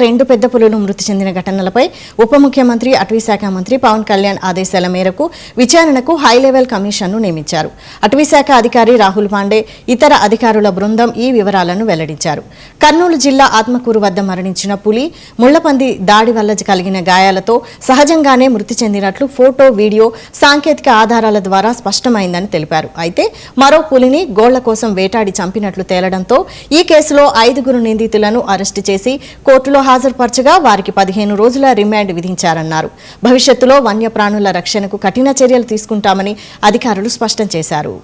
రెండు పెద్ద పులులు మృతి చెందిన ఘటనలపై ఉప ముఖ్యమంత్రి అటవీ శాఖ మంత్రి పవన్ కళ్యాణ్ ఆదేశాల మేరకు విచారణకు హై లెవెల్ కమిషన్ను నియమించారు. అటవీ శాఖ అధికారి రాహుల్ పాండే ఇతర అధికారుల బృందం ఈ వివరాలను వెల్లడించారు. కర్నూలు జిల్లా ఆత్మకూరు వద్ద మరణించిన పులి ముళ్లపంది దాడి వల్ల కలిగిన గాయాలతో సహజంగానే మృతి చెందినట్లు ఫోటో, వీడియో, సాంకేతిక ఆధారాల ద్వారా స్పష్టమైందని తెలిపారు. అయితే మరో పులిని గోళ్ల కోసం వేటాడి చంపినట్లు తేలడంతో ఈ కేసులో 5 నిందితులను అరెస్టు చేసి కోర్టులో హాజరుపరచగా వారికి 15 రోజుల రిమాండ్ విధించారన్నారు. భవిష్యత్తులో వన్యప్రాణుల రక్షణకు కఠిన చర్యలు తీసుకుంటామని అధికారులు స్పష్టం చేశారు.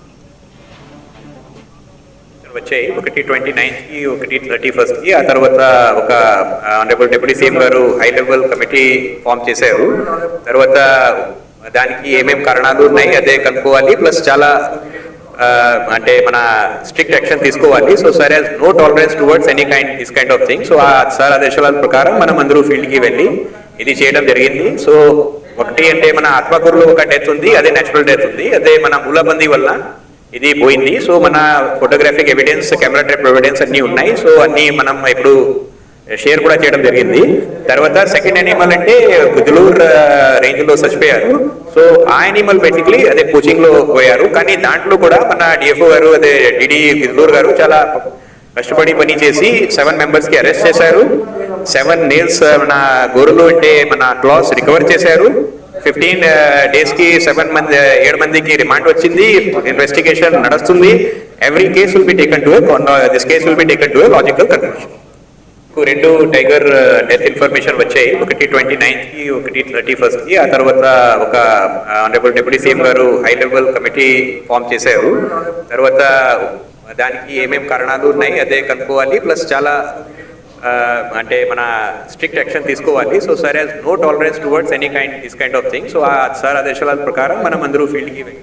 వచ్చాయి ఒకటి 29th కి, ఒకటి 31st కి. ఆ తర్వాత ఒక ఆనరబుల్ డిప్యూటీ సీఎం గారు హై లెవెల్ కమిటీ ఫామ్ చేశారు. తర్వాత దానికి ఏమేం కారణాలు ఉన్నాయి అదే కనుక్కోవాలి, ప్లస్ చాలా అంటే మన స్ట్రిక్ట్ యాక్షన్ తీసుకోవాలి. So sir as no tolerance towards any this kind of thing. So uh sir ఆదేశాల ప్రకారం మనం అందరూ ఫీల్డ్కి వెళ్ళి ఇది చేయడం జరిగింది. సో ఒకటి అంటే మన ఆత్మకూరులో ఒక డెత్ ఉంది, అదే నేచురల్ డెత్ ఉంది, అదే మన ముళ్లపంది వల్ల ఇది పోయింది. సో మన photographic evidence, camera trap evidence అన్నీ ఉన్నాయి. సో అన్నీ మనం ఇప్పుడు షేర్ కూడా చేయడం జరిగింది. తర్వాత సెకండ్ యానిమల్ అంటే గుద్దులూరు రేంజ్ లో చచ్చిపోయారు. సో ఆ యానిమల్ బేసిక్లీ అదే కోచింగ్ లో పోయారు. కానీ దాంట్లో కూడా మన డిఎఫ్ఓ గారు, అదే డిడి గుద్దులూరు గారు చాలా కష్టపడి పని చేసి 7 members కి అరెస్ట్ చేశారు. 7 nails మన గోరులు అంటే మన క్లాస్ రికవర్ చేశారు. 15 days కి 7 మందికి రిమాండ్ వచ్చింది. ఇన్వెస్టిగేషన్ నడుస్తుంది. Every case will be taken to this case will be taken to logical conclusion. 2 tiger death information వచ్చాయి. ఒకటి 29th కి, ఒకటి 31st కి. ఆ తర్వాత ఒక ఆనరబుల్ డిప్యూటీ సీఎం గారు హై లెవెల్ కమిటీ ఫామ్ చేశారు. తర్వాత దానికి ఏమేం కారణాలు ఉన్నాయి అదే కనుక్కోవాలి, ప్లస్ చాలా అంటే మన స్ట్రిక్ట్ యాక్షన్ తీసుకోవాలి. So sir as no tolerance towards any this kind of thing. So uh sir ఆదేశాల ప్రకారం మనం అందరూ ఫీల్డ్కి వెళ్ళి